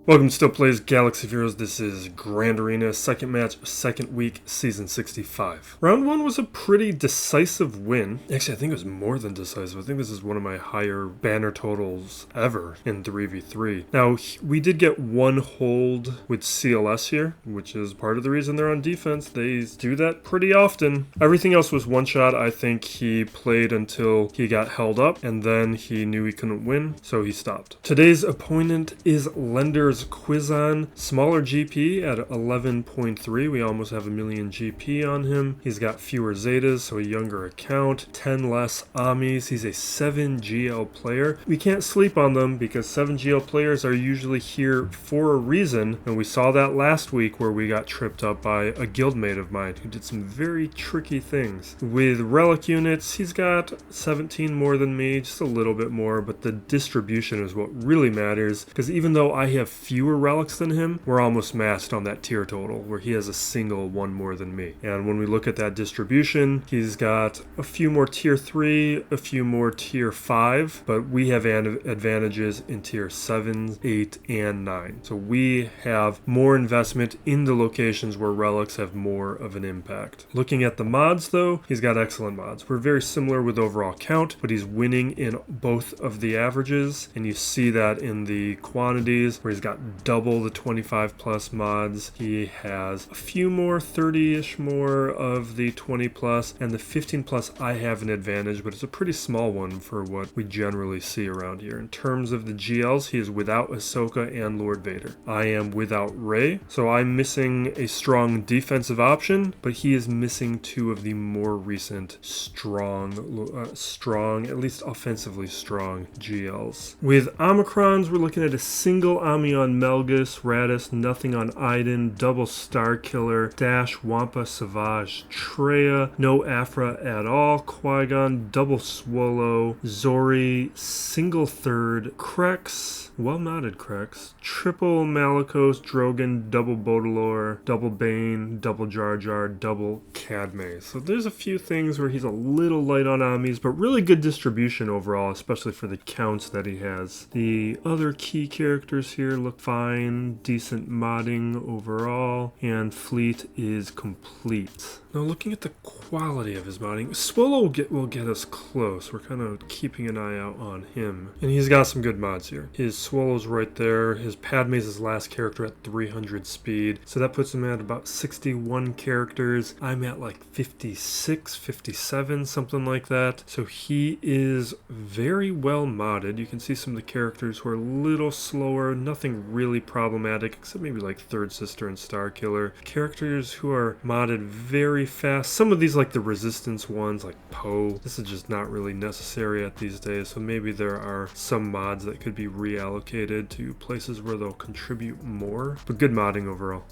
Welcome to Still Plays Galaxy of Heroes. This is Grand Arena, second match, second week, season 65. Round 1 was a pretty decisive win. Actually, I think it was more than decisive. I think this is one of my higher banner totals ever in 3v3. Now, we did get one hold with CLS here, which is part of the reason they're on defense. They do that pretty often. Everything else was one shot. I think he played until he got held up, and then he knew he couldn't win, so he stopped. Today's opponent is Lender's Quizon, smaller GP at 11.3. We almost have a million GP on him. He's got fewer Zetas, so a younger account, 10 less Amis. He's a 7 GL player. We can't sleep on them because 7 GL players are usually here for a reason, and we saw that last week where we got tripped up by a guildmate of mine who did some very tricky things. With relic units, he's got 17 more than me, just a little bit more, but the distribution is what really matters, because even though I have fewer relics than him, we're almost matched on that tier total, where he has a single one more than me. And when we look at that distribution, he's got a few more tier 3, a few more tier 5, but we have advantages in tier 7, 8, and 9. So we have more investment in the locations where relics have more of an impact. Looking at the mods though, he's got excellent mods. We're very similar with overall count, but he's winning in both of the averages, and you see that in the quantities where he's got double the 25 plus mods. He has a few more, 30-ish more of the 20 plus, and the 15 plus I have an advantage, but it's a pretty small one for what we generally see around here. In terms of the GLs, he is without Ahsoka and Lord Vader. I am without Rey, so I'm missing a strong defensive option, but he is missing two of the more recent strong, at least offensively strong GLs. With Omicrons, we're looking at a single Ami on Melgus, Radis, nothing on Iden, double Star Killer, Dash, Wampa, Savage, Treya, no Afra at all, Qui-Gon, double Swallow, Zori, single third, Krex, well-mounted Krex, triple Malicos, Drogon, double Baudelaire, double Bane, double Jar Jar, double Qadme. So there's a few things where he's a little light on Amis, but really good distribution overall, especially for the counts that he has. The other key characters here look fine, decent modding overall, and fleet is complete. Now looking at the quality of his modding, Swallow will get us close. We're kind of keeping an eye out on him. And he's got some good mods here. His Swallow's right there. His Padme's his last character at 300 speed. So that puts him at about 61 characters. I'm at like 56, 57, something like that. So he is very well modded. You can see some of the characters who are a little slower, nothing really problematic, except maybe like Third Sister and Star Killer. Characters who are modded very fast. Some of these, like the Resistance ones, like Poe, this is just not really necessary at these days, so maybe there are some mods that could be reallocated to places where they'll contribute more, but good modding overall.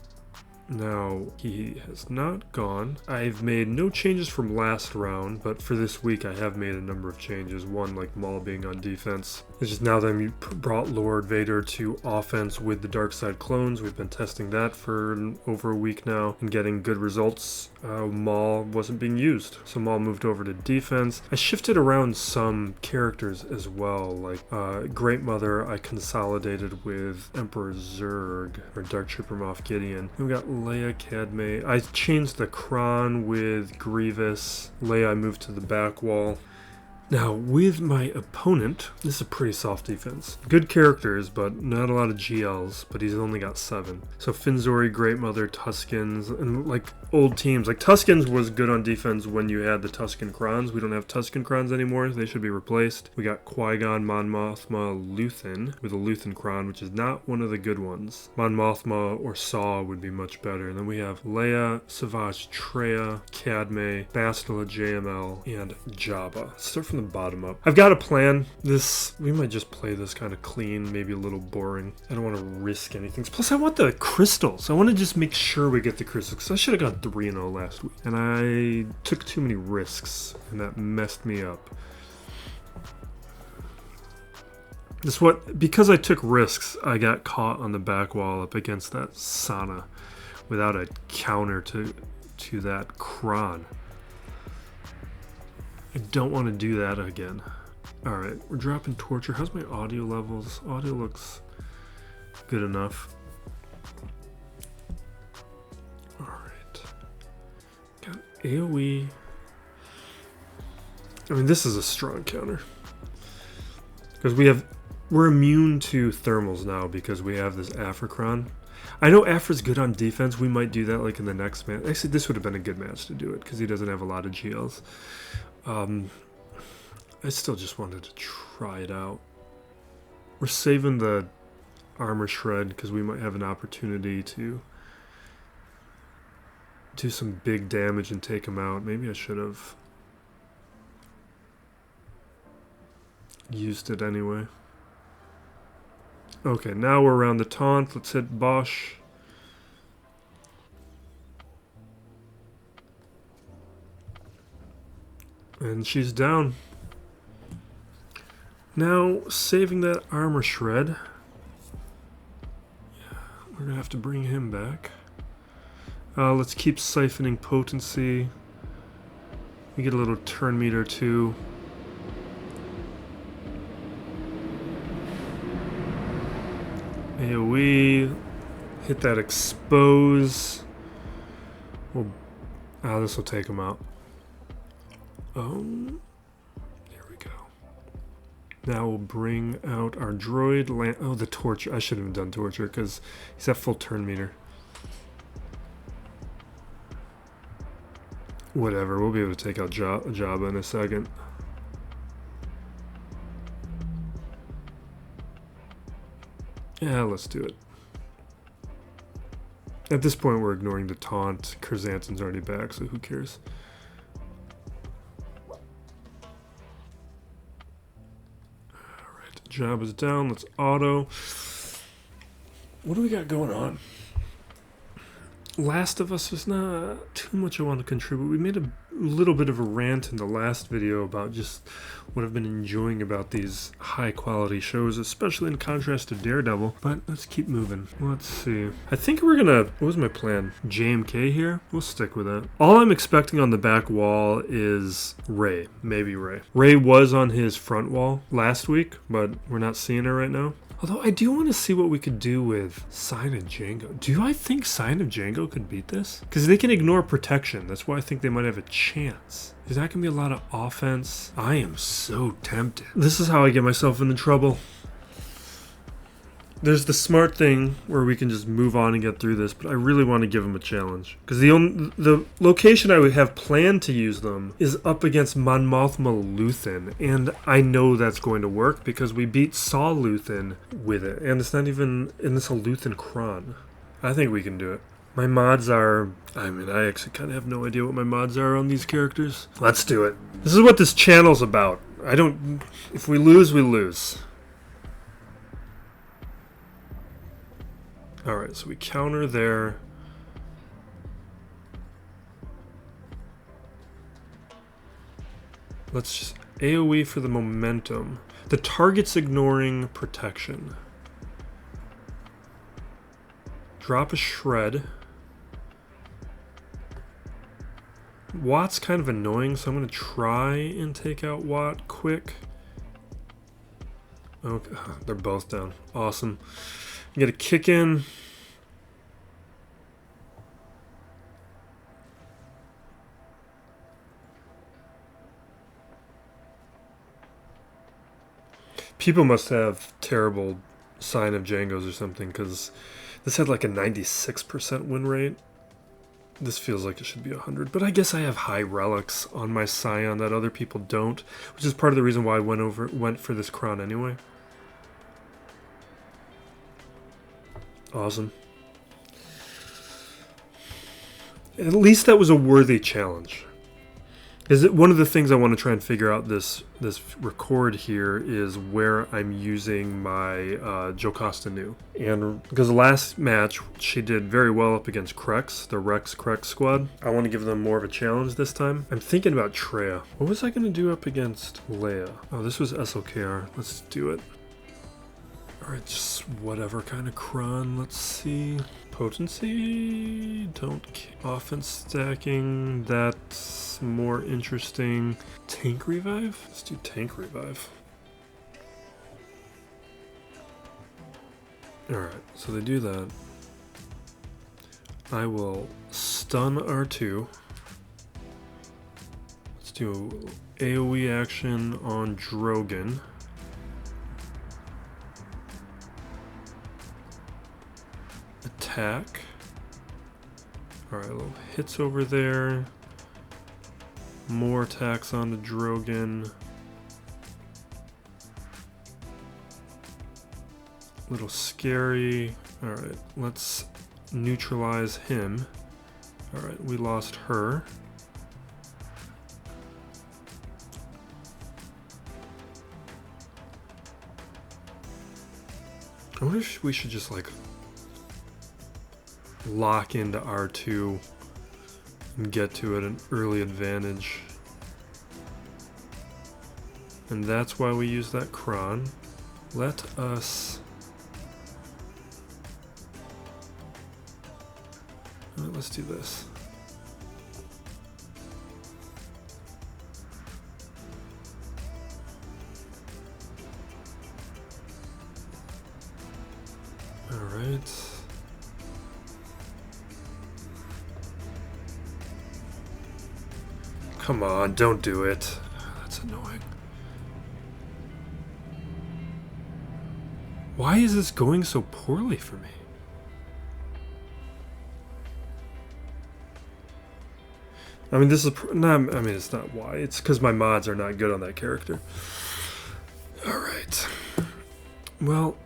Now, he has not gone. I've made no changes from last round, but for this week I have made a number of changes. One, like Maul being on defense. It's just now that we brought Lord Vader to offense with the Dark Side clones. We've been testing that for over a week now and getting good results. Maul wasn't being used, so Maul moved over to defense. I shifted around some characters as well, like Great Mother I consolidated with Emperor Zurg, or Dark Trooper Moff Gideon. And we got Leia, Qadme. I changed the Cron with Grievous. Leia I moved to the back wall. Now, with my opponent, this is a pretty soft defense. Good characters, but not a lot of GLs, but he's only got 7. So Finzori, Great Mother, Tuskens, and like old teams. Like Tuskens was good on defense when you had the Tusken Crons. We don't have Tusken Crons anymore. They should be replaced. We got Qui-Gon, Mon Mothma, Luthen, with a Luthen Cron, which is not one of the good ones. Mon Mothma or Saw would be much better. And then we have Leia, Savage, Treya, Qadme, Bastila, JML, and Jabba. Let's start from the bottom up. I've got a plan. We might just play this kind of clean, maybe a little boring. I don't want to risk anything. Plus, I want the crystals. I want to just make sure we get the crystals, because I should have gone 3-0 last week. And I took too many risks, and that messed me up. Because I took risks, I got caught on the back wall up against that Sana without a counter to that Cron. I don't want to do that again. Alright, we're dropping Torture. How's my audio levels? Audio looks good enough. Alright. Got AoE. I mean, this is a strong counter. Because we're immune to thermals now because we have this FCron. I know Afra's good on defense. We might do that like in the next match. Actually, this would have been a good match to do it because he doesn't have a lot of GLs. I still just wanted to try it out. We're saving the armor shred because we might have an opportunity to do some big damage and take him out. Maybe I should have used it anyway. Okay, now we're around the taunt. Let's hit Bosch. And she's down. Now, saving that armor shred. Yeah, we're going to have to bring him back. Let's keep siphoning potency. We get a little turn meter too. AoE. Hit that expose. Well, this will take him out. There we go. Now we'll bring out our droid. Oh, the torture. I should have done torture because he's at full turn meter. Whatever, we'll be able to take out Jabba in a second. Yeah, let's do it. At this point, we're ignoring the taunt. Curzanton's already back, so who cares? Alright, Jabba's down. Let's auto. What do we got going on? Last of Us was not too much I want to contribute. We made a little bit of a rant in the last video about just what I've been enjoying about these high quality shows, especially in contrast to Daredevil. But let's keep moving. Let's see. I think we're gonna, what was my plan? JMK here? We'll stick with that. All I'm expecting on the back wall is Rey. Maybe Rey. Rey was on his front wall last week, but we're not seeing her right now. Although I do want to see what we could do with Sign of Django. Do I think Sign of Django could beat this? Because they can ignore protection. That's why I think they might have a chance. Is that going to be a lot of offense? I am so tempted. This is how I get myself into trouble. There's the smart thing where we can just move on and get through this, but I really want to give them a challenge. Because the location I would have planned to use them is up against Mon Mothma Luthen, and I know that's going to work because we beat Saw Luthen with it, and it's not even, and it's a Luthen Cron. I think we can do it. My mods are, I mean, I actually kind of have no idea what my mods are on these characters. Let's do it. This is what this channel's about. If we lose, we lose. Alright, so we counter there. Let's just AoE for the momentum. The target's ignoring protection. Drop a shred. Watt's kind of annoying, so I'm going to try and take out Watt quick. Okay, they're both down. Awesome. You get a kick in. People must have terrible Sign of Django's or something, because this had like a 96% win rate. This feels like it should be 100, but I guess I have high relics on my Scion that other people don't, which is part of the reason why I went for this Cron anyway. Awesome. At least that was a worthy challenge. Is it one of the things I want to try and figure out this record here is where I'm using my Jocasta Nu. And because the last match she did very well up against Krex, the Rex Krex squad. I want to give them more of a challenge this time. I'm thinking about Traya. What was I going to do up against Leia? Oh, this was SLKR. Let's do it. Alright, just whatever kind of Cron. Let's see. Potency. Offense stacking. That's more interesting. Tank revive? Let's do tank revive. Alright, so they do that. I will stun R2. Let's do AoE action on Drogon. Attack. Alright, little hits over there. More attacks on the Drogon. Little scary. Alright, let's neutralize him. Alright, we lost her. I wonder if we should just like lock into R2 and get to it an early advantage. And that's why we use that Cron. Let us... let's do this. All right. Come on, don't do it. That's annoying. Why is this going so poorly for me? I mean, this is not. I mean, it's not why. It's because my mods are not good on that character. All right. Well,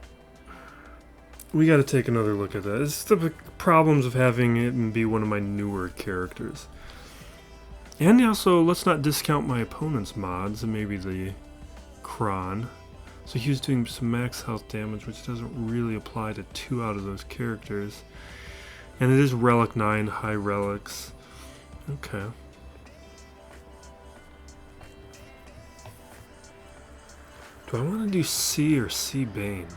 we got to take another look at that. It's the problems of having it be one of my newer characters. And also, let's not discount my opponent's mods, and maybe the Cron. So he was doing some max health damage, which doesn't really apply to 2 out of those characters. And it is Relic 9, high relics. Okay. Do I want to do C or C Bane?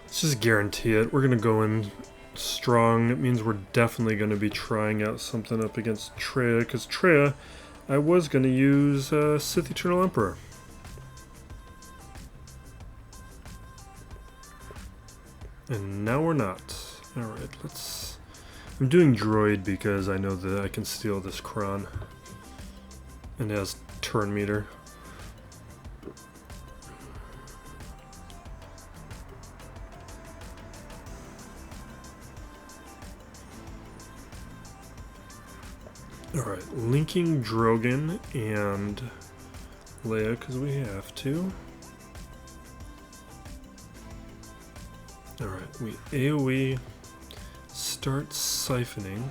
Let's just guarantee it. We're going to go in strong. It means we're definitely going to be trying out something up against Treya, because Treya, I was going to use Sith Eternal Emperor. And now we're not. Alright, let's... I'm doing Droid because I know that I can steal this Cron. And it has turn meter. Alright, linking Drogon and Leia because we have to. Alright, we AoE, start siphoning.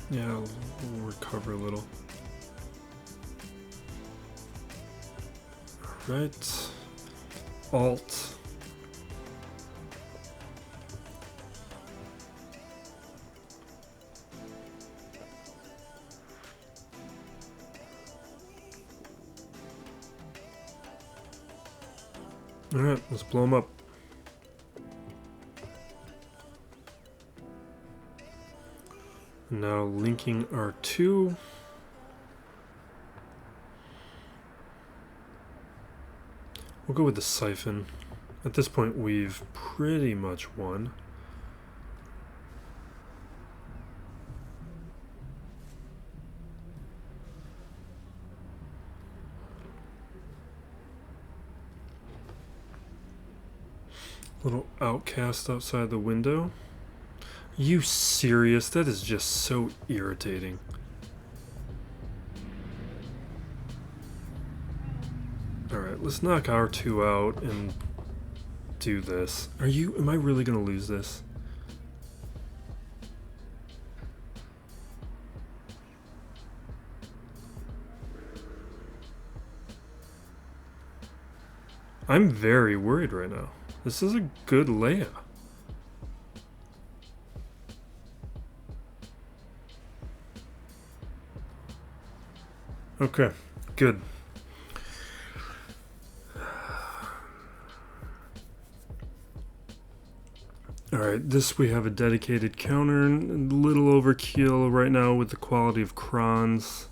Yeah, we'll recover a little. Alright, Alt. Alright, let's blow them up. Now linking R2. We'll go with the Siphon. At this point, we've pretty much won. Little outcast outside the window. Are you serious? That is just so irritating. Alright, let's knock R2 out and do this. Am I really gonna lose this? I'm very worried right now. This is a good Leia. Okay, good. Alright, this we have a dedicated counter, a little overkill right now with the quality of crons.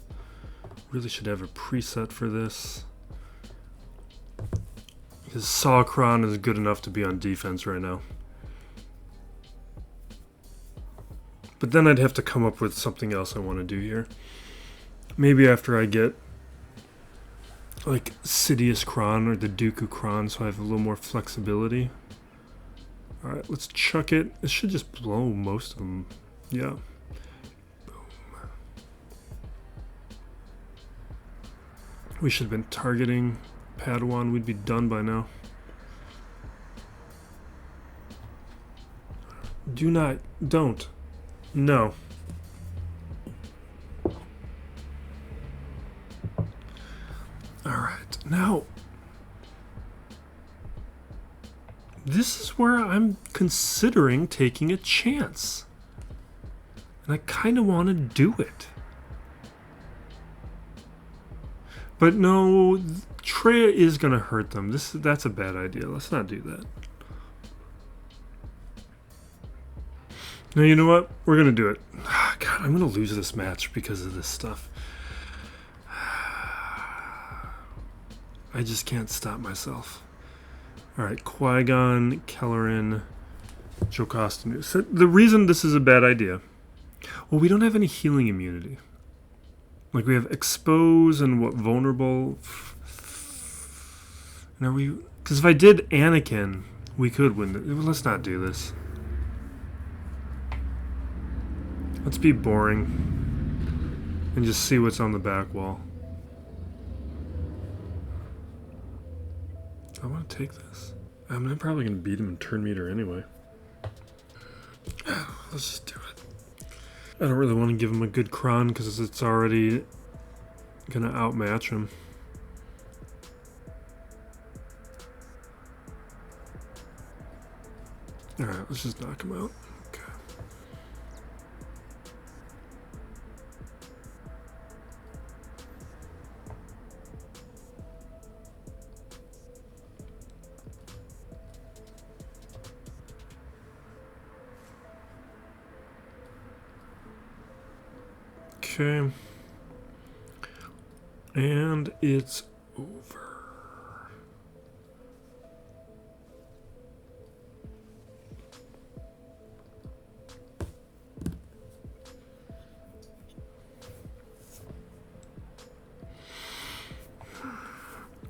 Really should have a preset for this. Because SOJ Cron is good enough to be on defense right now. But then I'd have to come up with something else I want to do here. Maybe after I get like Sidious Cron or the Dooku Cron, so I have a little more flexibility. Alright, let's chuck it. It should just blow most of them. Yeah. Boom. We should have been targeting Padawan. We'd be done by now. Do not. Don't. No. Alright, now this is where I'm considering taking a chance. And I kind of want to do it. But no, Traya is going to hurt them. That's a bad idea. Let's not do that. No, you know what? We're going to do it. Oh, God, I'm going to lose this match because of this stuff. I just can't stop myself. Alright, Qui-Gon, Kelleran, Jocasta. So the reason this is a bad idea... Well, we don't have any healing immunity. Like, we have Expose and what, Vulnerable? And are we... Because if I did Anakin, we could win it. Let's not do this. Let's be boring. And just see what's on the back wall. I want to take this. I'm probably going to beat him in turn meter anyway. Let's just do it. I don't really want to give him a good Cron because it's already going to outmatch him. Alright, let's just knock him out. Okay. Okay. And it's over.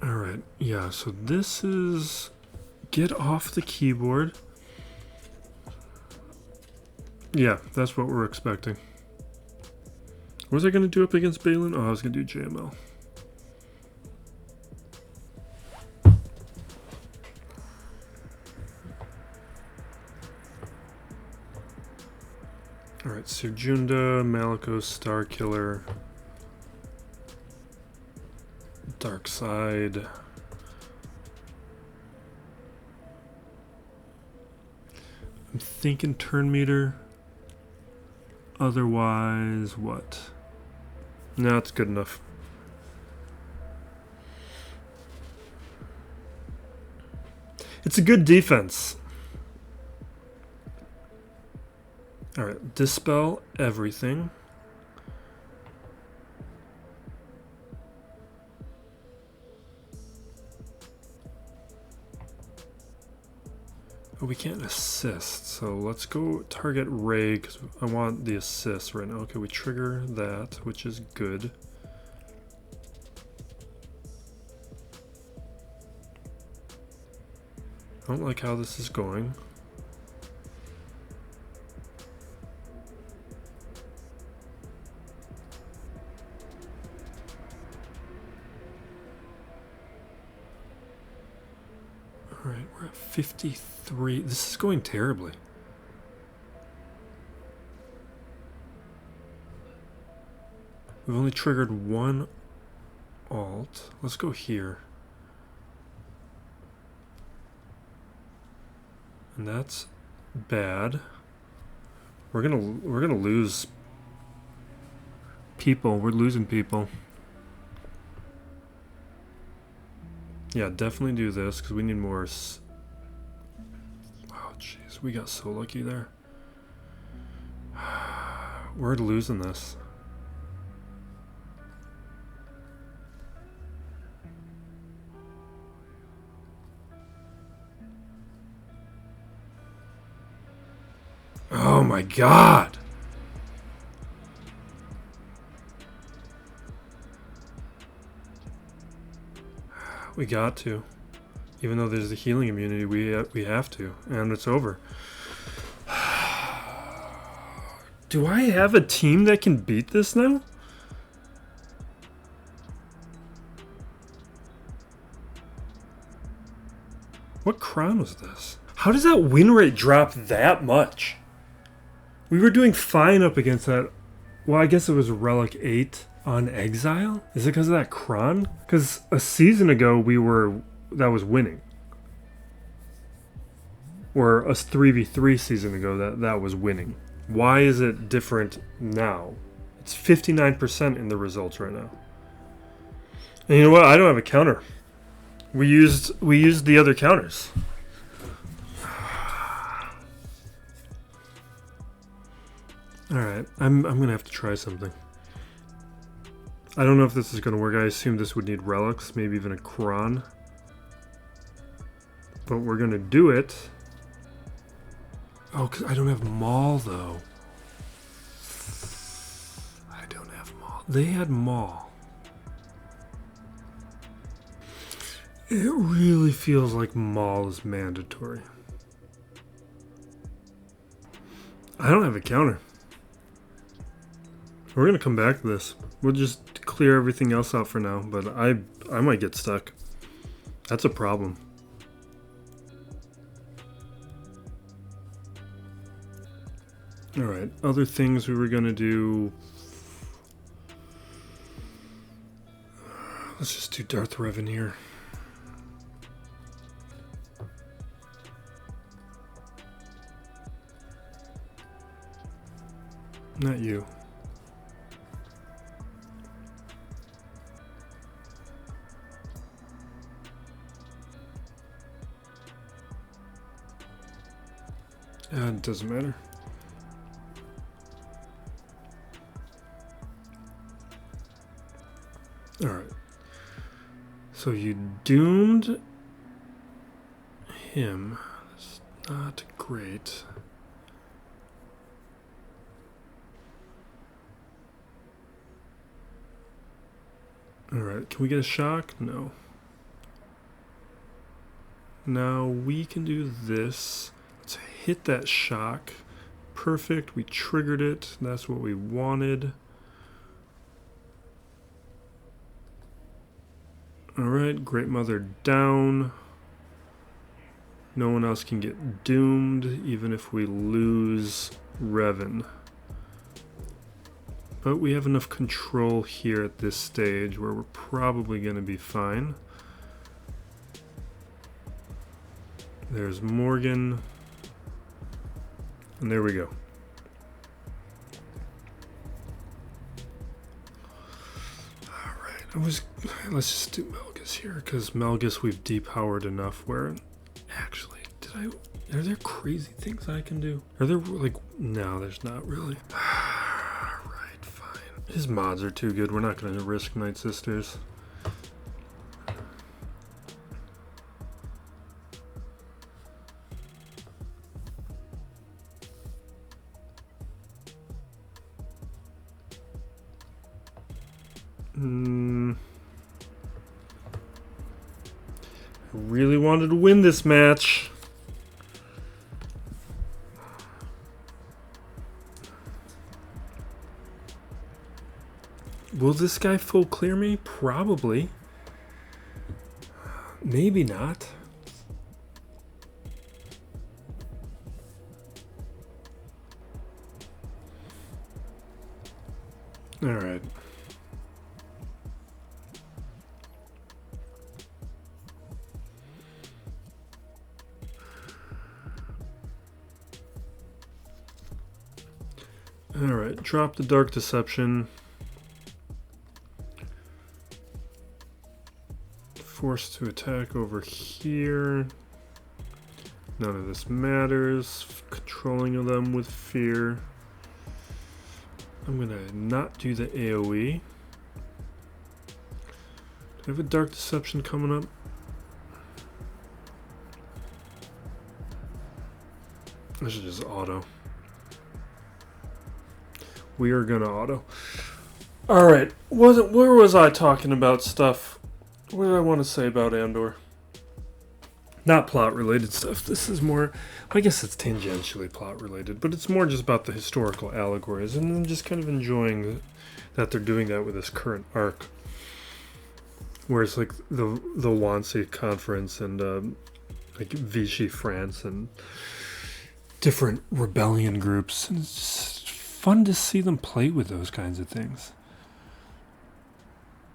All right. Yeah, so this is get off the keyboard. Yeah, that's what we're expecting. What was I going to do up against Balin? Oh, I was going to do JML. Alright, Sujunda, Malicos, Starkiller, Dark Side. I'm thinking turn meter. Otherwise, what? No, it's good enough. It's a good defense. Alright, dispel everything. Oh, we can't assist, so let's go target Ray because I want the assist right now. Okay, we trigger that, which is good. I don't like how this is going. Alright, we're at 53. This is going terribly. We've only triggered one alt. Let's go here. And that's bad. We're gonna lose people. We're losing people. Yeah, definitely do this because we need more. Oh, jeez, we got so lucky there. We're losing this. Oh my god! We got to. Even though there's the healing immunity, we have to. And it's over. Do I have a team that can beat this now? What Cron was this? How does that win rate drop that much? We were doing fine up against that. Well, I guess it was Relic 8 on Exile? Is it because of that Cron? Because a season ago that was winning. Or a 3v3 season ago that was winning. Why is it different now? It's 59% in the results right now. And you know what? I don't have a counter. We used the other counters. Alright, I'm gonna have to try something. I don't know if this is gonna work. I assume this would need relics, maybe even a Cron. But we're gonna do it. Oh, because I don't have Maul though. I don't have Maul. They had Maul. It really feels like Maul is mandatory. I don't have a counter. We're gonna come back to this. We'll just clear everything else out for now, but I might get stuck. That's a problem. Alright, other things we were gonna do. Let's just do Darth Revan here. Not you. It doesn't matter. Alright. So you doomed him. That's not great. Alright, can we get a shock? No. Now we can do this. Let's hit that shock. Perfect, we triggered it. That's what we wanted. Alright, Great Mother down. No one else can get doomed, even if we lose Revan. But we have enough control here at this stage where we're probably going to be fine. There's Morgan. And there we go. Alright, let's just do Melgus here, because Melgus we've depowered enough where, actually, are there crazy things I can do? Are there, like, no, there's not really. Alright, fine. His mods are too good, we're not going to risk Night Sisters. I really wanted to win this match. Will this guy full clear me? Probably. Maybe not. All right. Alright, drop the Dark Deception. Forced to attack over here. None of this matters. Controlling of them with fear. I'm going to not do the AoE. Do I have a Dark Deception coming up? I should just auto. We are going to auto. Alright, where was I talking about stuff? What did I want to say about Andor? Not plot-related stuff. This is more, I guess it's tangentially plot-related, but it's more just about the historical allegories, and I'm just kind of enjoying that they're doing that with this current arc. Where it's like the Wannsee Conference and like Vichy France and different rebellion groups. And it's just fun to see them play with those kinds of things.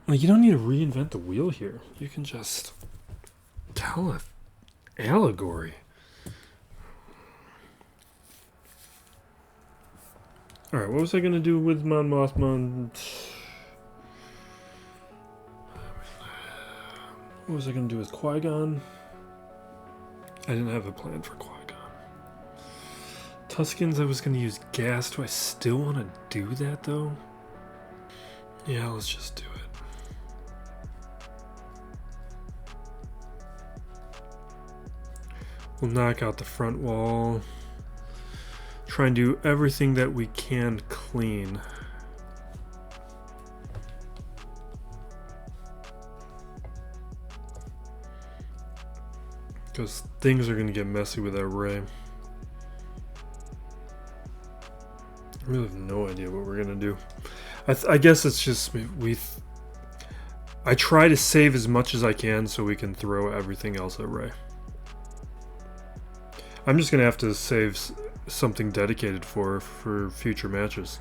Like, you don't need to reinvent the wheel here. You can just tell an allegory. Alright, what was I going to do with Mon Mothma? What was I going to do with Qui-Gon? I didn't have a plan for Qui-Gon. Tuskens, I was going to use gas. Do I still want to do that, though? Yeah, let's just do it. We'll knock out the front wall. Try and do everything that we can clean. Because things are going to get messy with that ray. I really have no idea what we're going to do. I guess it's just I try to save as much as I can so we can throw everything else at ray. I'm just going to have to save something dedicated for future matches.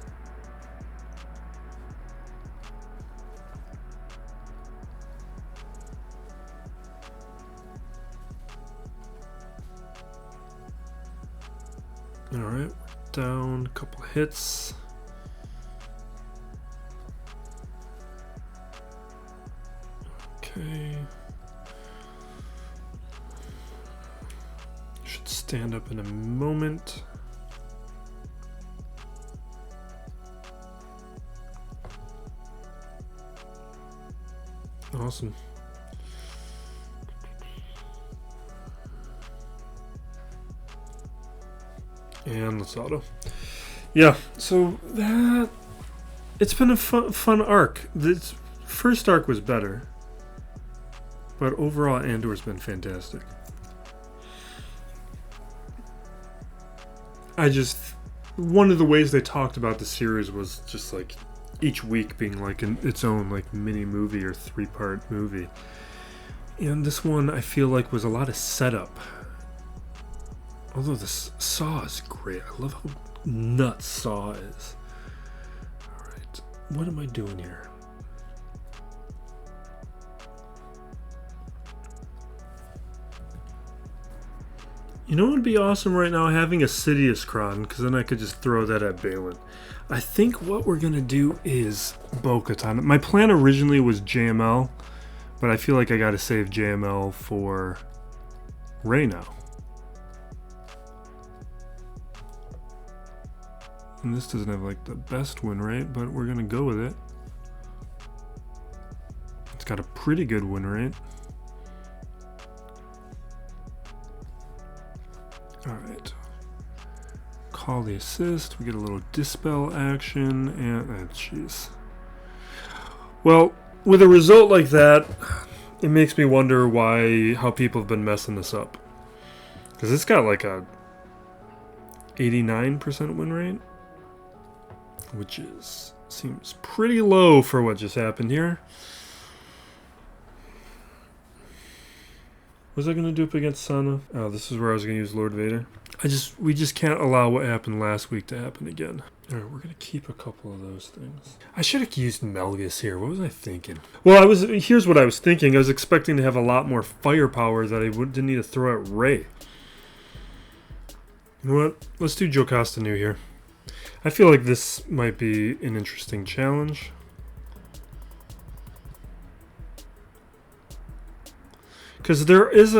Alright, down a couple hits. Okay. Should stand up in a moment. Awesome. And let's auto. Yeah, so that it's been a fun arc. This first arc was better, but overall Andor's been fantastic. One of the ways they talked about the series was just like each week being like its own like mini movie or 3-part movie. And this one I feel like was a lot of setup. Although the Saw is great. I love how nuts Saw is. Alright, what am I doing here? You know what would be awesome right now? Having a Sidious Cron, because then I could just throw that at Balin. I think what we're going to do is Bo-Katan. My plan originally was JML, but I feel like I got to save JML for Rey now. And this doesn't have like the best win rate, but we're gonna go with it. It's got a pretty good win rate. Alright. Call the assist, we get a little dispel action, and jeez. Well, with a result like that, it makes me wonder how people have been messing this up. Because it's got like a 89% win rate. Which seems pretty low for what just happened here. What was I going to do up against Sana? Oh, this is where I was going to use Lord Vader. We just can't allow what happened last week to happen again. Alright, we're going to keep a couple of those things. I should have used Melgus here. What was I thinking? Well, here's what I was thinking. I was expecting to have a lot more firepower that I didn't need to throw at Rey. You know what? Let's do Jocasta Nu here. I feel like this might be an interesting challenge. Because there is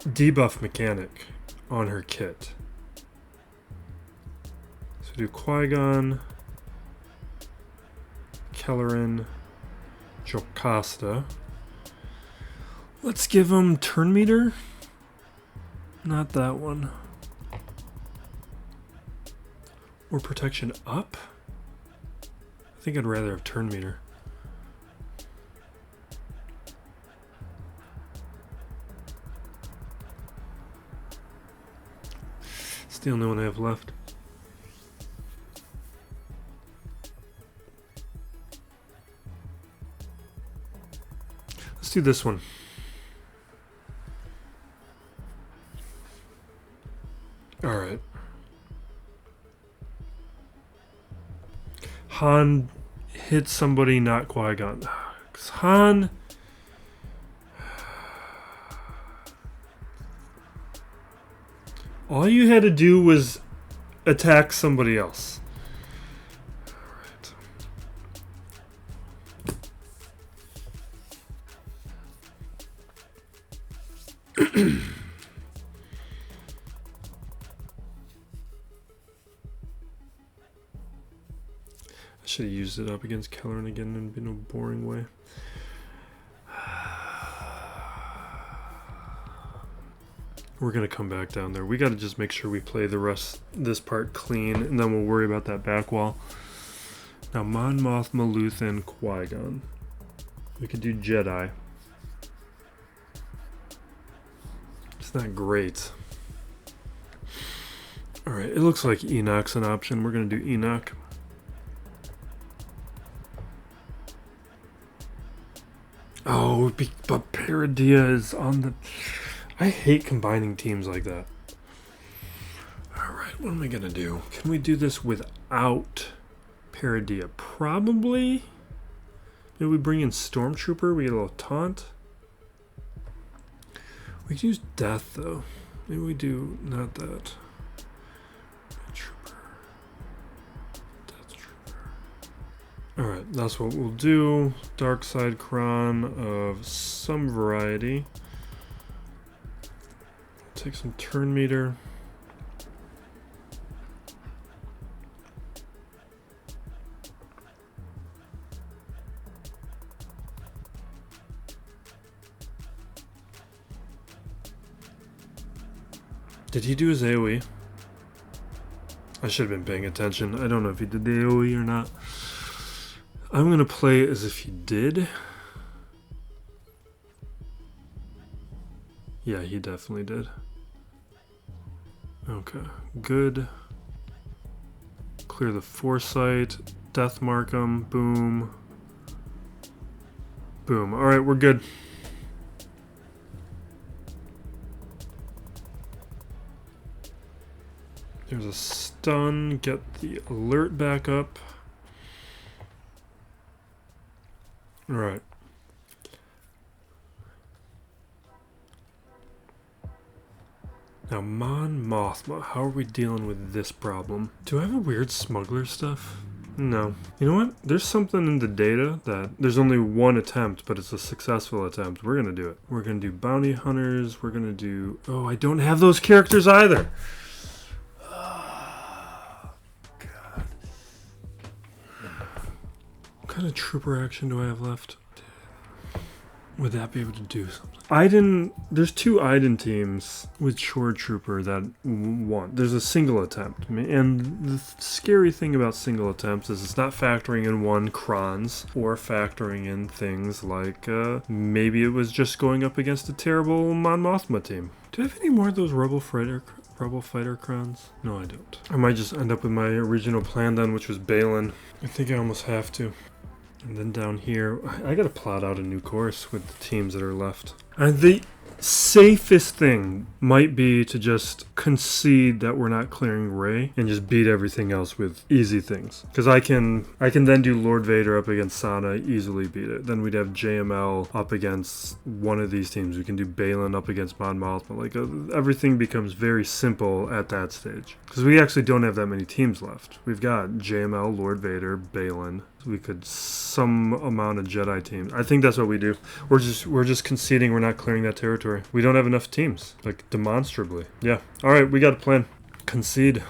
debuff mechanic on her kit. So do Qui-Gon, Kelleran, Jocasta. Let's give him turn meter. Not that one. Or protection up? I think I'd rather have turn meter. It's the only one I have left. Let's do this one. All right. Han hit somebody, not Qui-Gon. Han. All you had to do was attack somebody else. All right. Should have used it up against Kelleran again in a boring way. We're going to come back down there. We got to just make sure we play the rest this part clean, and then we'll worry about that back wall. Now, Mon Mothma, Luthen, Qui-Gon. We could do Jedi. It's not great. Alright, it looks like Enoch's an option. We're going to do Enoch. Oh, but Paradia is on the... I hate combining teams like that. Alright, what am I going to do? Can we do this without Paradia? Probably. Maybe we bring in Stormtrooper. We get a little taunt. We could use Death, though. Maybe we do not that. Alright, that's what we'll do. Dark Side Cron of some variety. Take some turn meter. Did he do his AoE? I should have been paying attention. I don't know if he did the AoE or not. I'm going to play as if he did. Yeah, he definitely did. Okay, good. Clear the Foresight. Death mark him. Boom. Boom. Alright, we're good. There's a stun. Get the alert back up. Alright. Now, Mon Mothma, how are we dealing with this problem? Do I have a weird smuggler stuff? No. You know what? There's something in the data that there's only one attempt, but it's a successful attempt. We're going to do it. We're going to do bounty hunters. We're going to do... Oh, I don't have those characters either. Oh, God. What kind of trooper action do I have left? Would that be able to do something? There's two Iden teams with Shore Trooper that won. There's a single attempt. And the scary thing about single attempts is it's not factoring in one Crons or factoring in things like maybe it was just going up against a terrible Mon Mothma team. Do I have any more of those Rebel Fighter Crons? No, I don't. I might just end up with my original plan then, which was Balin. I think I almost have to. And then down here, I gotta plot out a new course with the teams that are left. And the safest thing might be to just concede that we're not clearing Rey and just beat everything else with easy things. Because I can then do Lord Vader up against Sana, easily beat it. Then we'd have JML up against one of these teams. We can do Balin up against Mon Mothma. Like everything becomes very simple at that stage. Because we actually don't have that many teams left. We've got JML, Lord Vader, Balin. We could some amount of Jedi teams. I think that's what we do. We're just conceding we're not not clearing that territory. We don't have enough teams, like demonstrably. Yeah. All right, we got a plan. Concede.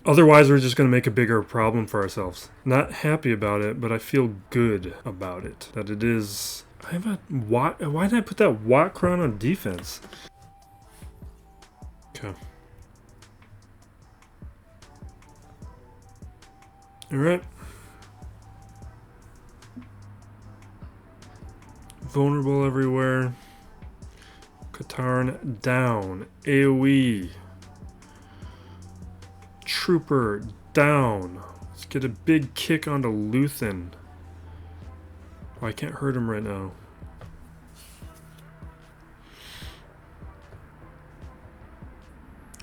Otherwise, we're just going to make a bigger problem for ourselves. Not happy about it, but I feel good about it. That it is... I have a... Why did I put that SWGOH Cron on defense? Okay. Alright. Vulnerable everywhere. Katarn down. AoE. Trooper down. Let's get a big kick onto Luthen. Oh, I can't hurt him right now.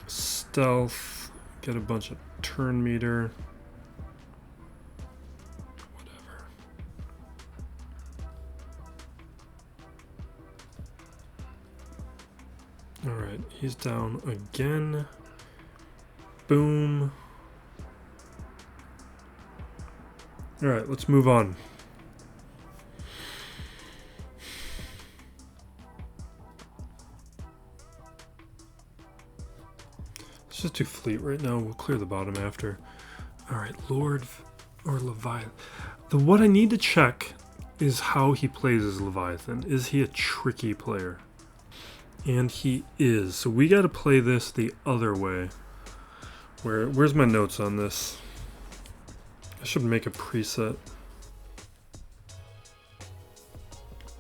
Stealth. Get a bunch of turn meter. Whatever. Alright, he's down again. Boom. Alright, let's move on. Let's just do fleet right now. We'll clear the bottom after. Alright, Lord or Leviathan. What I need to check is how he plays as Leviathan. Is he a tricky player? And he is. So we got to play this the other way. Where's my notes on this? I should make a preset.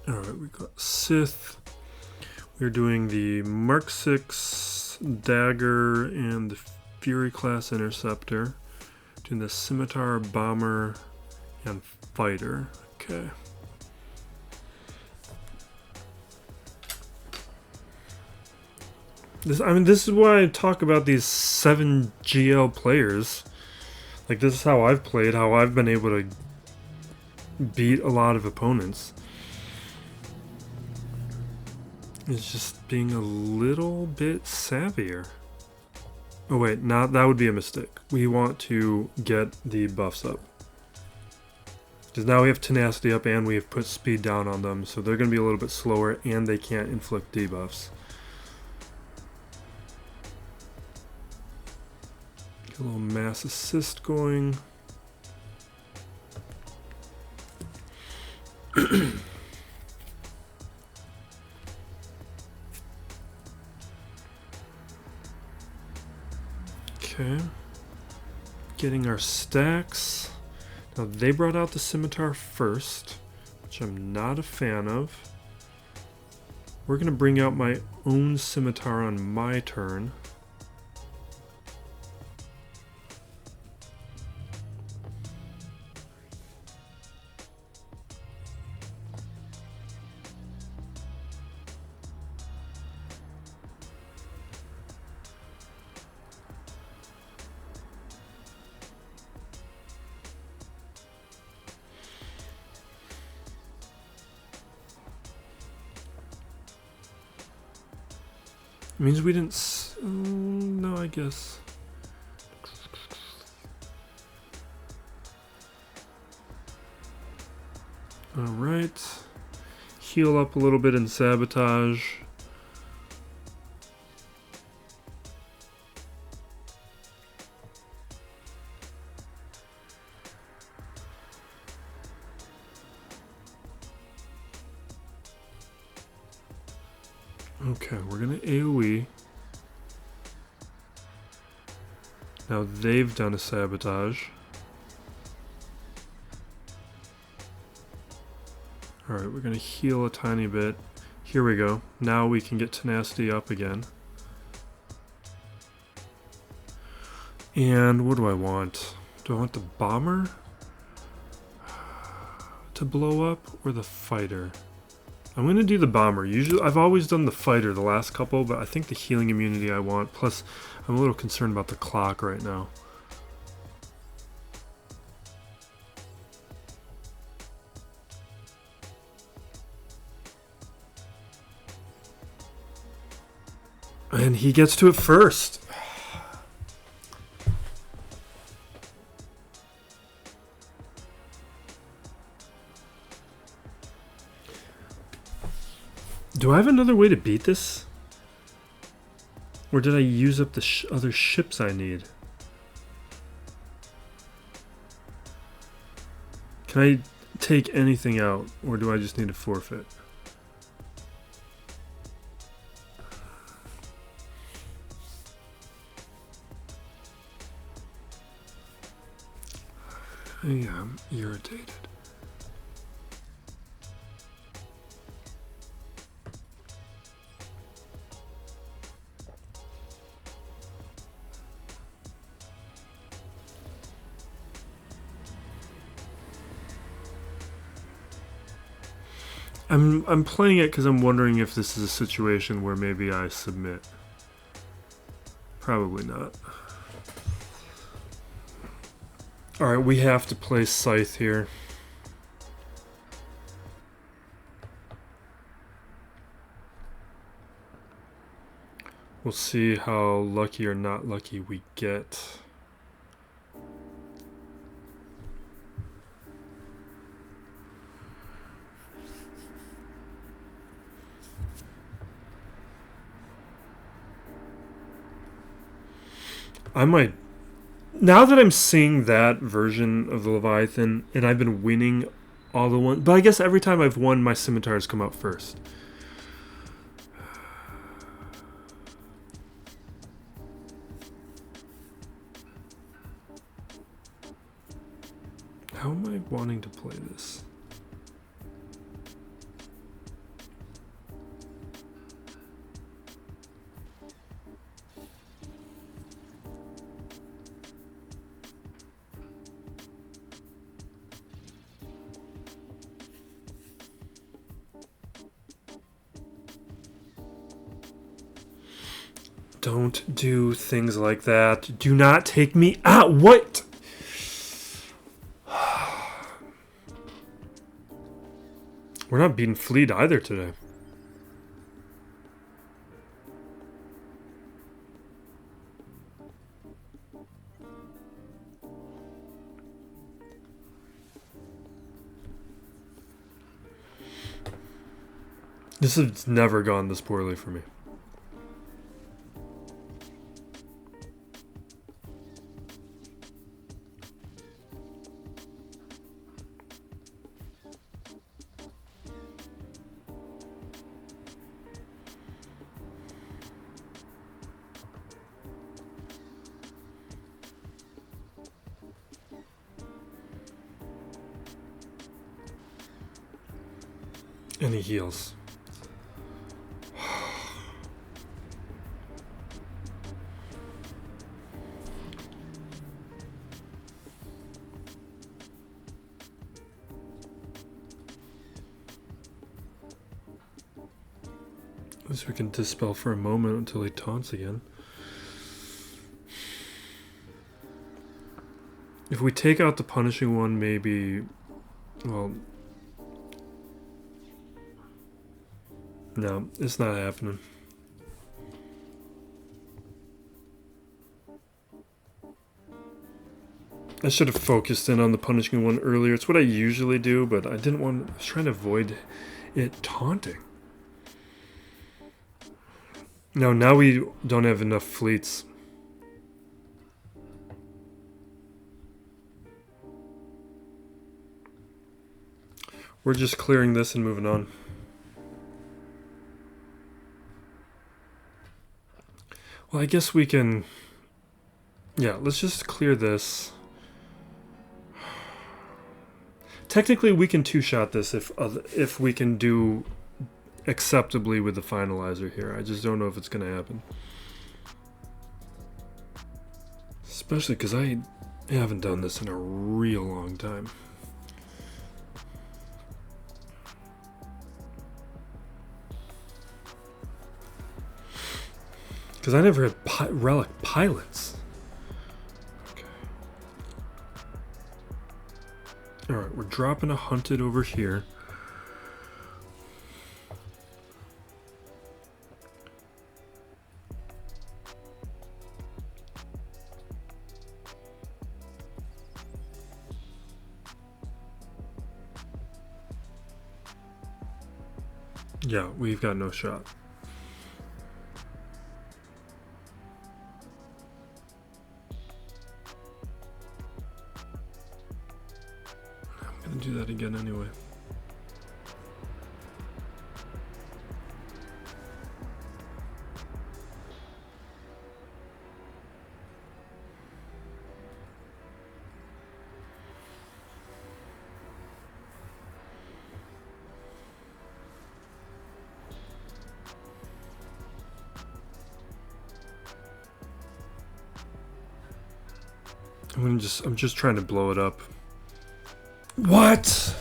Alright, we got Sith. We're doing the Mark 6 Dagger and the Fury class Interceptor. Doing the Scimitar, Bomber, and Fighter. Okay. This is why I talk about these 7 GL players. Like, this is how I've played, how I've been able to beat a lot of opponents. It's just being a little bit savvier. Oh wait, that would be a mistake. We want to get the buffs up. Because now we have tenacity up and we have put speed down on them, so they're going to be a little bit slower and they can't inflict debuffs. Get a little mass assist going. Okay. Getting our stacks. Now they brought out the Scimitar first, which I'm not a fan of. We're going to bring out my own Scimitar on my turn. It means we didn't... no, I guess. Alright. Heal up a little bit in Sabotage. Okay, we're going to AoE. Now they've done a Sabotage. Alright, we're going to heal a tiny bit. Here we go. Now we can get Tenacity up again. And what do I want? Do I want the Bomber to blow up or the Fighter? I'm going to do the Bomber. Usually, I've always done the Fighter the last couple, but I think the healing immunity I want. Plus, I'm a little concerned about the clock right now. And he gets to it first. Do I have another way to beat this? Or did I use up the other ships I need? Can I take anything out, or do I just need to forfeit? I am irritated. I'm playing it because I'm wondering if this is a situation where maybe I submit. Probably not. Alright, we have to play Scythe here. We'll see how lucky or not lucky we get. I might... Now that I'm seeing that version of the Leviathan, and I've been winning all the ones... But I guess every time I've won, my scimitars come out first. How am I wanting to play this? Don't do things like that. Do not take me out. What? We're not beating Fleet either today. This has never gone this poorly for me. And he heals. At least we can dispel for a moment until he taunts again. If we take out the punishing one, maybe... Well... No, it's not happening. I should have focused in on the punishing one earlier. It's what I usually do, but I didn't want... I was trying to avoid it taunting. No, now we don't have enough fleets. We're just clearing this and moving on. Well, I guess we can... Yeah, let's just clear this. Technically, we can two-shot this if we can do acceptably with the finalizer here. I just don't know if it's going to happen. Especially because I haven't done this in a real long time. Because I never had relic pilots. Okay. Alright, we're dropping a hunted over here. Yeah, we've got no shot. I'm gonna do that again anyway. I'm just trying to blow it up. What?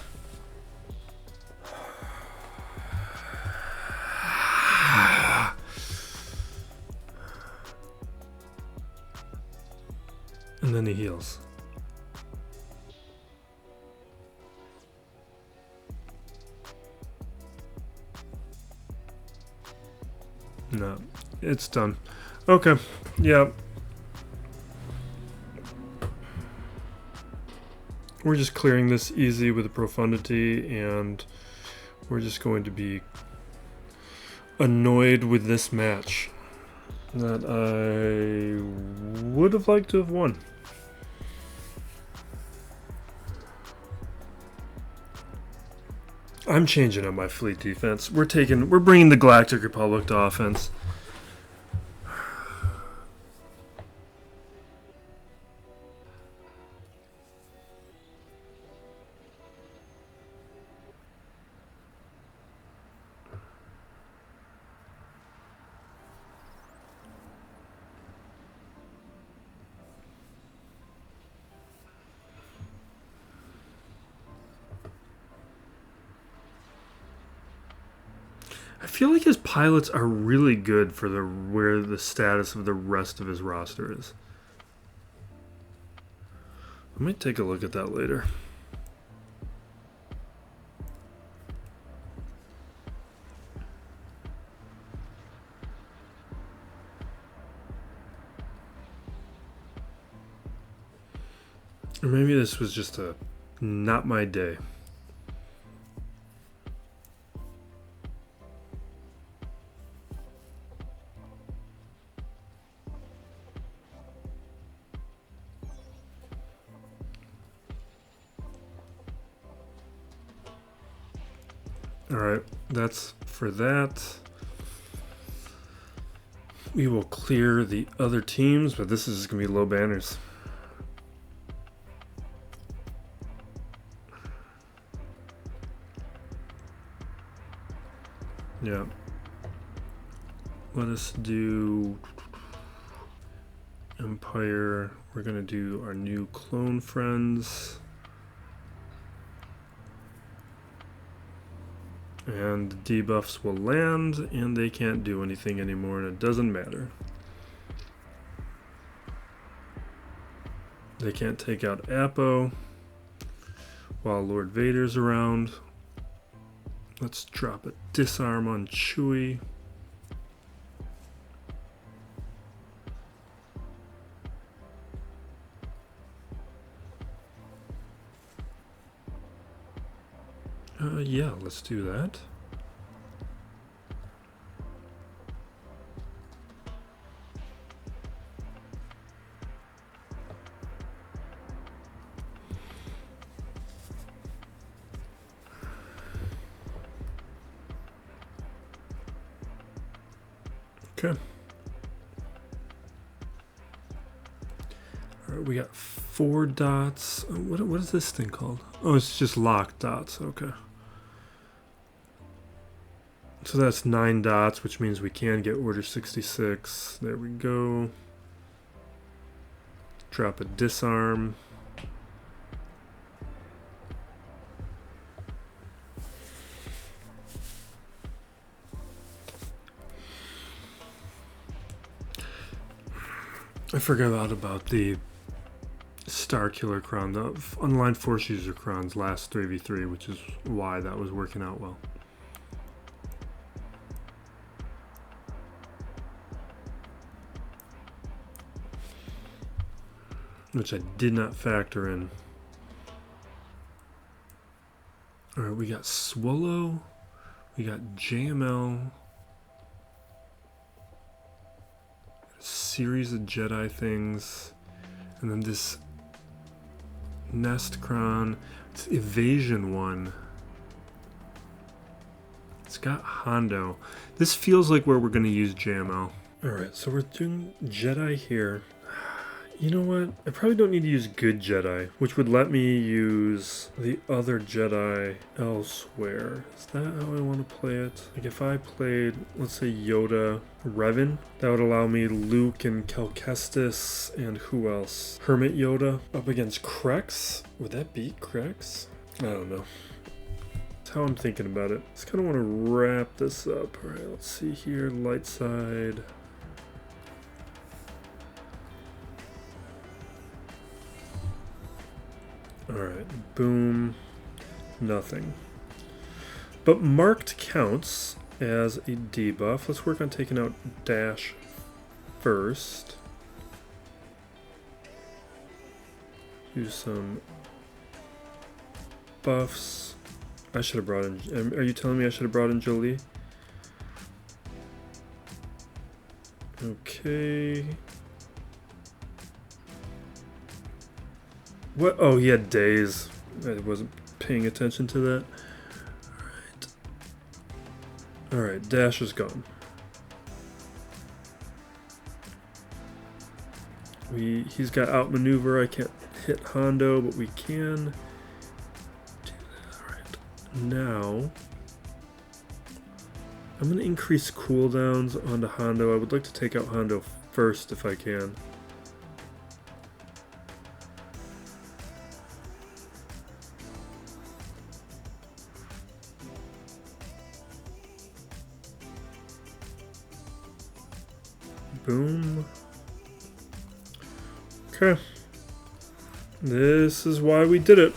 And then he heals. No, it's done. Okay, yeah. We're just clearing this easy with a profundity, and we're just going to be annoyed with this match that I would have liked to have won. I'm changing up my fleet defense. We're bringing the Galactic Republic to offense. I feel like his pilots are really good for where the status of the rest of his roster is. I might take a look at that later. Or maybe this was just not my day. Alright, that's for that. We will clear the other teams, but this is just going to be low banners. Yeah. Let us do Empire. We're going to do our new clone friends. And the debuffs will land, and they can't do anything anymore, and it doesn't matter. They can't take out Apo while Lord Vader's around. Let's drop a disarm on Chewie. Yeah, let's do that. Okay. All right, we got 4 dots. What is this thing called? Oh, it's just locked dots. Okay. So that's 9 dots, which means we can get Order 66. There we go. Drop a disarm. I forgot about the Star Killer Cron, the Unaligned Force User Cron's last 3v3, which is why that was working out well. Which I did not factor in. Alright, we got Swallow. We got JML. A series of Jedi things. And then this Nest Cron. It's Evasion one. It's got Hondo. This feels like where we're going to use JML. Alright, so we're doing Jedi here. You know what? I probably don't need to use good Jedi, which would let me use the other Jedi elsewhere. Is that how I want to play it? Like if I played, let's say Yoda, Revan, that would allow me Luke and Cal Kestis and who else? Hermit Yoda up against Krex? Would that beat Krex? I don't know. That's how I'm thinking about it. Just kind of want to wrap this up. Alright, let's see here. Light side. Alright, boom, nothing. But marked counts as a debuff. Let's work on taking out dash first. Do some buffs. I should have brought in... Are you telling me I should have brought in Jolie? Okay... What? Oh, he had days. I wasn't paying attention to that. Alright. Alright, dash is gone. He's got outmaneuver. I can't hit Hondo, but we can do that. Alright. Now I'm gonna increase cooldowns onto Hondo. I would like to take out Hondo first if I can. Boom. Okay. This is why we did it.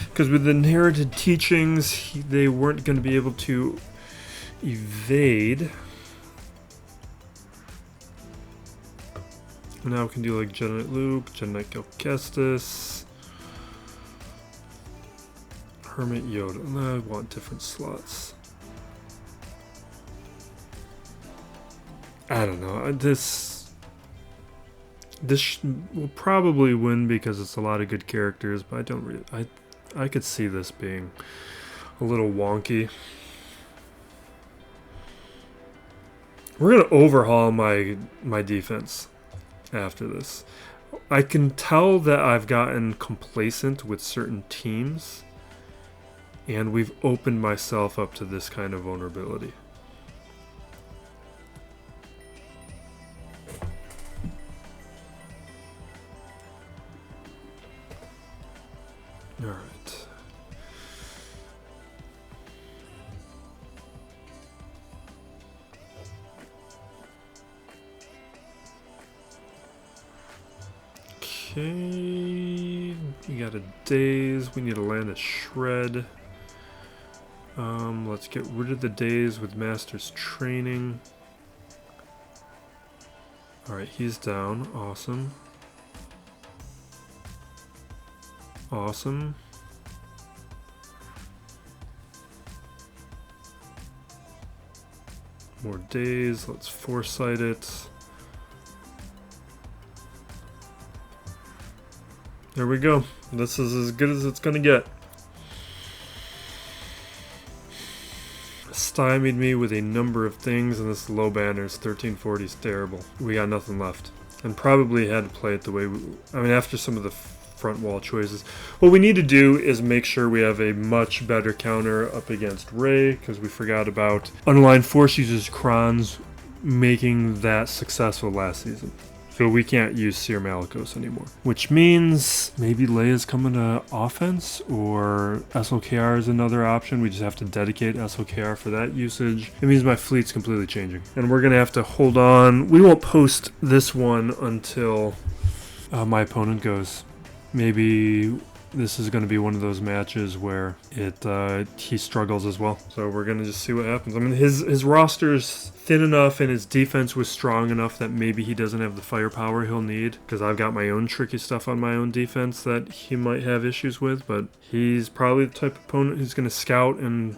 Because with inherited teachings, they weren't going to be able to evade. Now we can do like Jedi Knight Luke, Jedi Knight Cal Kestis, Hermit Yoda. I want different slots. I don't know. This will probably win because it's a lot of good characters, but I don't really. I could see this being a little wonky. We're gonna overhaul my defense after this. I can tell that I've gotten complacent with certain teams, and we've opened myself up to this kind of vulnerability. All right. Okay, we got a daze. We need to land a shred. Let's get rid of the daze with Master's Training. All right, he's down. Awesome. Awesome. More days. Let's foresight it. There we go. This is as good as it's gonna get. Stymied me with a number of things, and this low banner's 1340 is terrible. We got nothing left. And probably had to play it the way I mean, after some of the front wall choices. What we need to do is make sure we have a much better counter up against Rey, because we forgot about Unaligned Force users Crons making that successful last season. So we can't use Seer Malicos anymore. Which means maybe Leia's coming to offense, or SOKR is another option. We just have to dedicate SOKR for that usage. It means my fleet's completely changing. And we're going to have to hold on. We won't post this one until my opponent goes. Maybe this is going to be one of those matches where he struggles as well. So we're going to just see what happens. I mean, his roster's thin enough and his defense was strong enough that maybe he doesn't have the firepower he'll need, because I've got my own tricky stuff on my own defense that he might have issues with, but he's probably the type of opponent who's going to scout and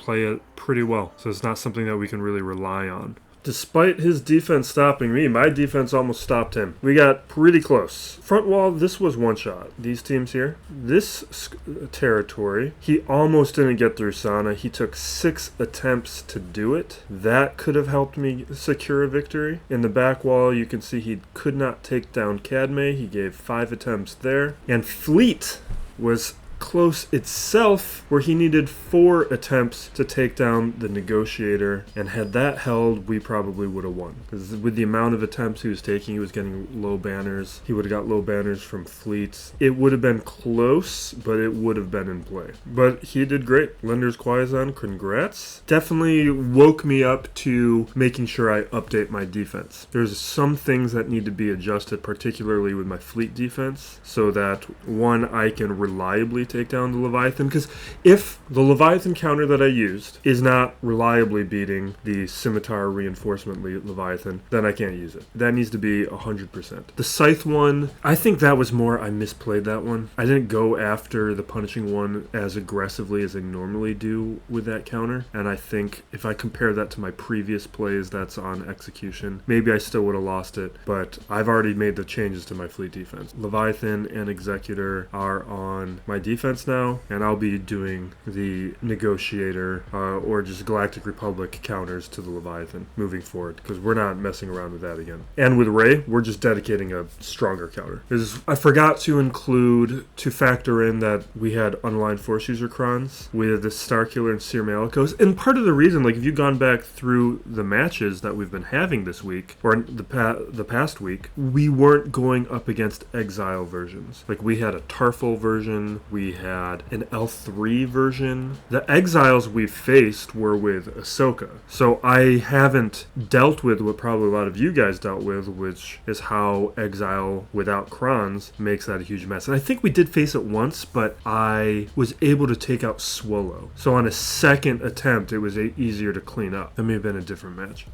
play it pretty well. So it's not something that we can really rely on. Despite his defense stopping me, my defense almost stopped him. We got pretty close. Front wall, this was one shot. These teams here, this territory, he almost didn't get through Sana. He took 6 attempts to do it. That could have helped me secure a victory. In the back wall, you can see he could not take down Qadme. He gave 5 attempts there. And Fleet was close itself, where he needed 4 attempts to take down the negotiator, and had that held, we probably would have won, because with the amount of attempts he was taking, he was getting low banners. He would have got low banners from fleets. It would have been close, but it would have been in play. But he did great. Lenders Quaizon, congrats. Definitely woke me up to making sure I update my defense. There's some things that need to be adjusted, particularly with my fleet defense, so that one, I can reliably take down the Leviathan, because if the Leviathan counter that I used is not reliably beating the Scimitar Reinforcement Leviathan, then I can't use it. That needs to be 100%. The Scythe one, I think that was more, I misplayed that one. I didn't go after the Punishing one as aggressively as I normally do with that counter, and I think if I compare that to my previous plays that's on Execution, maybe I still would have lost it, but I've already made the changes to my fleet defense. Leviathan and Executor are on my defense now, and I'll be doing the Negotiator or just Galactic Republic counters to the Leviathan moving forward, because we're not messing around with that again. And with Ray, we're just dedicating a stronger counter. I forgot to factor in that we had unaligned Force User Crons with the Starkiller and Seer Malicos, and part of the reason, like if you've gone back through the matches that we've been having this week, or the past week, we weren't going up against Exile versions. Like we had a Tarful version, we had an L3 version. The Exiles we faced were with Ahsoka. So I haven't dealt with what probably a lot of you guys dealt with, which is how Exile without Crons makes that a huge mess. And I think we did face it once, but I was able to take out Swallow. So on a second attempt, it was easier to clean up. That may have been a different match.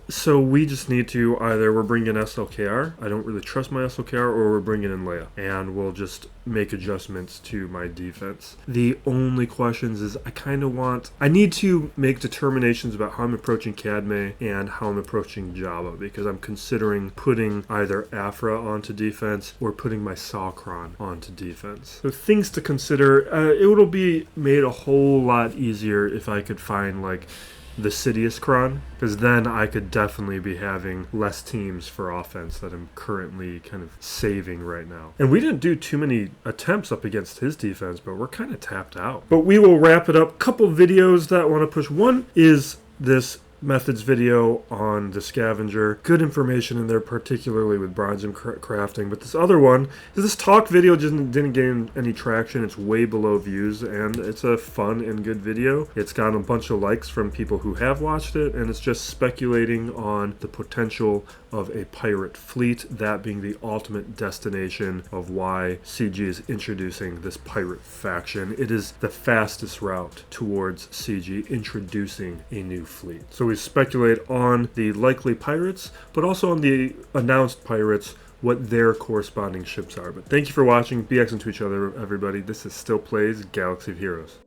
So we just need to either we're bringing SLKR. I don't really trust my SLKR, or we're bringing in Leia. And we'll just make adjustments to my defense. The only questions is I need to make determinations about how I'm approaching Qadme and how I'm approaching Java, because I'm considering putting either Afra onto defense or putting my JML Cron onto defense. So things to consider. It would be made a whole lot easier if I could find like the Sidious Cron, because then I could definitely be having less teams for offense that I'm currently kind of saving right now. And we didn't do too many attempts up against his defense, but we're kind of tapped out. But we will wrap it up. Couple videos that I want to push. One is this methods video on the Scavenger. Good information in there, particularly with bronze and crafting. But this other one, this talk video just didn't gain any traction. It's way below views, and it's a fun and good video. It's got a bunch of likes from people who have watched it, and it's just speculating on the potential of a pirate fleet, that being the ultimate destination of why CG is introducing this pirate faction. It is the fastest route towards CG introducing a new fleet. So we speculate on the likely pirates, but also on the announced pirates, what their corresponding ships are. But thank you for watching. Be excellent to each other, everybody. This is Still Plays Galaxy of Heroes.